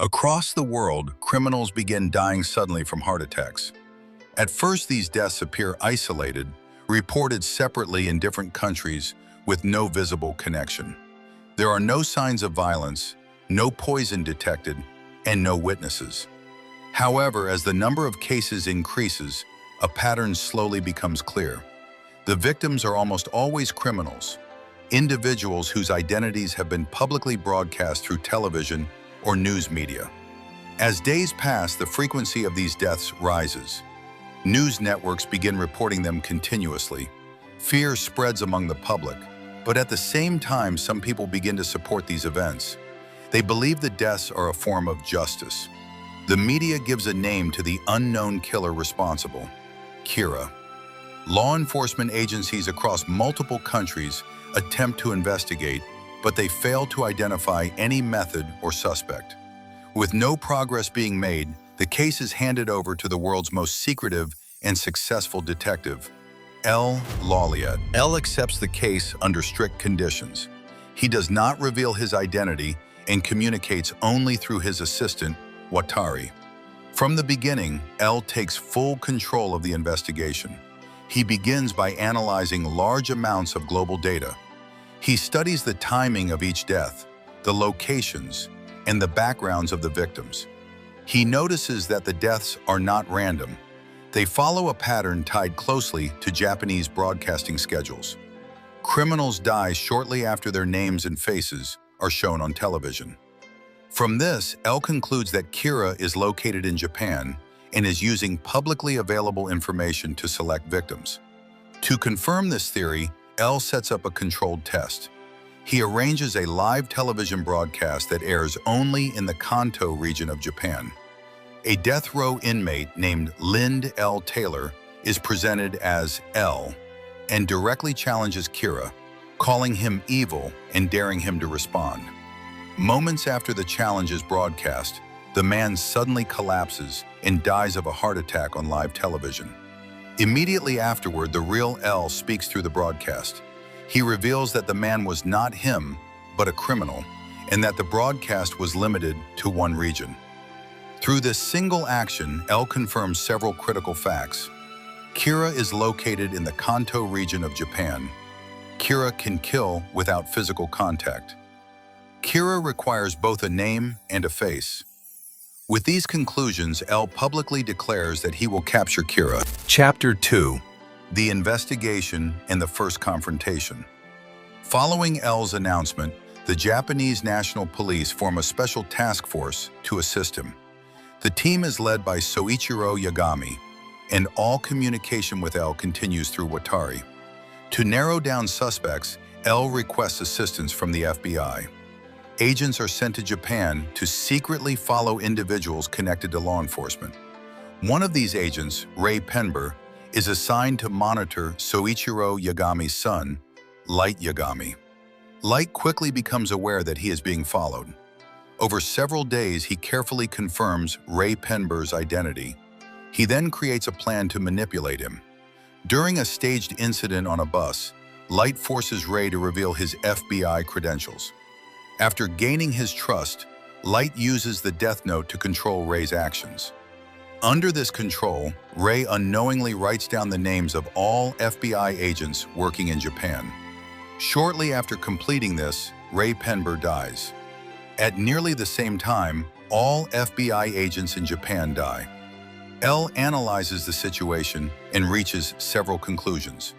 Across the world, criminals begin dying suddenly from heart attacks. At first, these deaths appear isolated, reported separately in different countries with no visible connection. There are no signs of violence, no poison detected, and no witnesses. However, as the number of cases increases, a pattern slowly becomes clear. The victims are almost always criminals, individuals whose identities have been publicly broadcast through television or news media. As days pass, the frequency of these deaths rises. News networks begin reporting them continuously. Fear spreads among the public, but at the same time, some people begin to support these events. They believe the deaths are a form of justice. The media gives a name to the unknown killer responsible, Kira. Law enforcement agencies across multiple countries attempt to investigate, but they fail to identify any method or suspect. With no progress being made, the case is handed over to the world's most secretive and successful detective, L Lawliet. L accepts the case under strict conditions. He does not reveal his identity and communicates only through his assistant, Watari. From the beginning, L takes full control of the investigation. He begins by analyzing large amounts of global data. He studies the timing of each death, the locations, and the backgrounds of the victims. He notices that the deaths are not random. They follow a pattern tied closely to Japanese broadcasting schedules. Criminals die shortly after their names and faces are shown on television. From this, L concludes that Kira is located in Japan and is using publicly available information to select victims. To confirm this theory, L sets up a controlled test. He arranges a live television broadcast that airs only in the Kanto region of Japan. A death row inmate named Lind L. Taylor is presented as L and directly challenges Kira, calling him evil and daring him to respond. Moments after the challenge is broadcast, the man suddenly collapses and dies of a heart attack on live television. Immediately afterward, the real L speaks through the broadcast. He reveals that the man was not him, but a criminal, and that the broadcast was limited to one region. Through this single action, L confirms several critical facts. Kira is located in the Kanto region of Japan. Kira can kill without physical contact. Kira requires both a name and a face. With these conclusions, L publicly declares that he will capture Kira. Chapter 2: The Investigation and the First Confrontation. Following L's announcement, the Japanese National Police form a special task force to assist him. The team is led by Soichiro Yagami, and all communication with L continues through Watari. To narrow down suspects, L requests assistance from the FBI. Agents are sent to Japan to secretly follow individuals connected to law enforcement. One of these agents, Ray Penber, is assigned to monitor Soichiro Yagami's son, Light Yagami. Light quickly becomes aware that he is being followed. Over several days, he carefully confirms Ray Penber's identity. He then creates a plan to manipulate him. During a staged incident on a bus, Light forces Ray to reveal his FBI credentials. After gaining his trust, Light uses the death note to control Ray's actions. Under this control, Ray unknowingly writes down the names of all FBI agents working in Japan. Shortly after completing this, Ray Penber dies. At nearly the same time, all FBI agents in Japan die. L analyzes the situation and reaches several conclusions.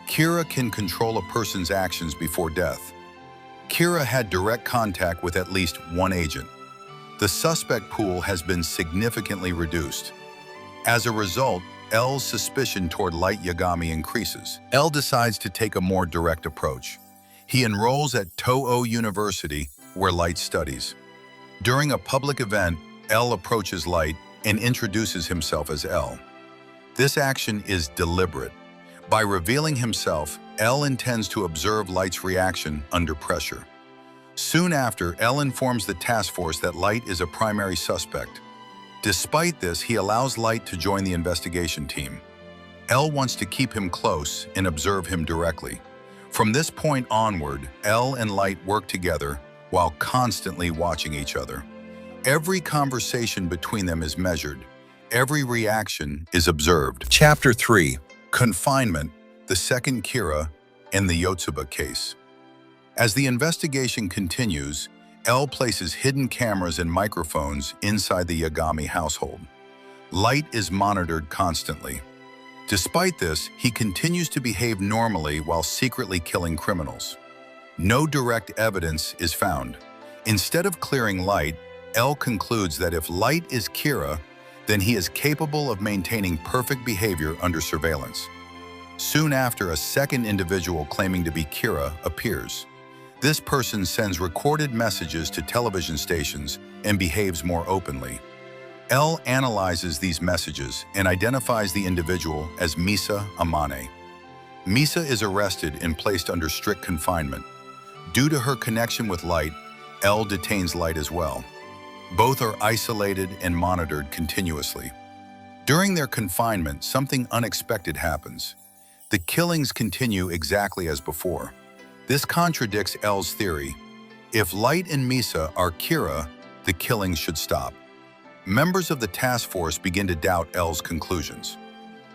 Kira can control a person's actions before death. Kira had direct contact with at least one agent. The suspect pool has been significantly reduced. As a result, L's suspicion toward Light Yagami increases. L decides to take a more direct approach. He enrolls at Toho University, where Light studies. During a public event, L approaches Light and introduces himself as L. This action is deliberate. By revealing himself, L intends to observe Light's reaction under pressure. Soon after, L informs the task force that Light is a primary suspect. Despite this, he allows Light to join the investigation team. L wants to keep him close and observe him directly. From this point onward, L and Light work together while constantly watching each other. Every conversation between them is measured. Every reaction is observed. Chapter 3. Confinement, the second Kira, and the Yotsuba case. As the investigation continues, L places hidden cameras and microphones inside the Yagami household. Light is monitored constantly. Despite this, he continues to behave normally while secretly killing criminals. No direct evidence is found. Instead of clearing Light, L concludes that if Light is Kira, then he is capable of maintaining perfect behavior under surveillance. Soon after, a second individual claiming to be Kira appears. This person sends recorded messages to television stations and behaves more openly. L analyzes these messages and identifies the individual as Misa Amane. Misa is arrested and placed under strict confinement. Due to her connection with Light, L detains Light as well. Both are isolated and monitored continuously. During their confinement, something unexpected happens. The killings continue exactly as before. This contradicts L's theory. If Light and Misa are Kira, the killings should stop. Members of the task force begin to doubt L's conclusions.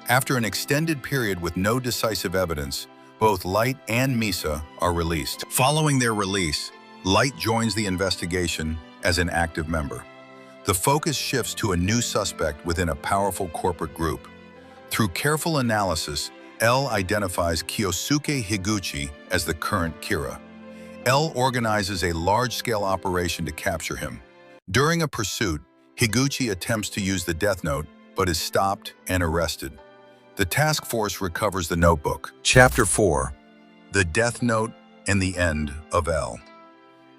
After an extended period with no decisive evidence, both Light and Misa are released. Following their release, Light joins the investigation as an active member. The focus shifts to a new suspect within a powerful corporate group. Through careful analysis, L identifies Kiyosuke Higuchi as the current Kira. L organizes a large-scale operation to capture him. During a pursuit, Higuchi attempts to use the Death Note, but is stopped and arrested. The task force recovers the notebook. Chapter 4. The Death Note and the End of L.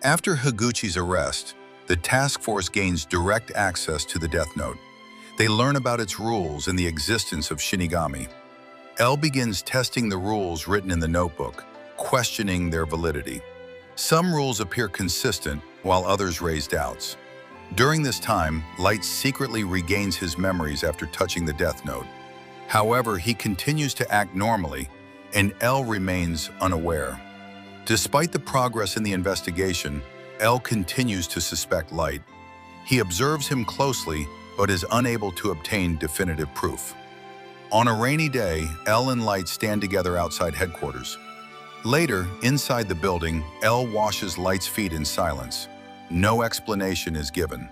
After Higuchi's arrest, the task force gains direct access to the Death Note. They learn about its rules and the existence of Shinigami. L begins testing the rules written in the notebook, questioning their validity. Some rules appear consistent, while others raise doubts. During this time, Light secretly regains his memories after touching the Death Note. However, he continues to act normally, and L remains unaware. Despite the progress in the investigation, L continues to suspect Light. He observes him closely, but is unable to obtain definitive proof. On a rainy day, L and Light stand together outside headquarters. Later, inside the building, L washes Light's feet in silence. No explanation is given.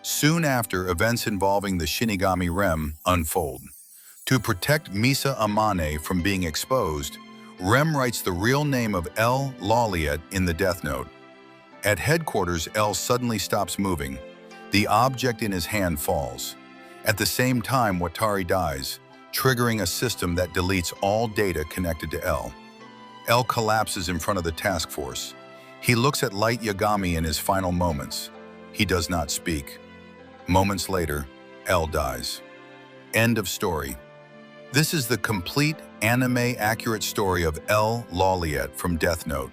Soon after, events involving the Shinigami Rem unfold. To protect Misa Amane from being exposed, Rem writes the real name of L Lawliet in the Death Note. At headquarters, L suddenly stops moving. The object in his hand falls. At the same time, Watari dies, triggering a system that deletes all data connected to L. L collapses in front of the task force. He looks at Light Yagami in his final moments. He does not speak. Moments later, L dies. End of story. This is the complete anime-accurate story of L Lawliet from Death Note.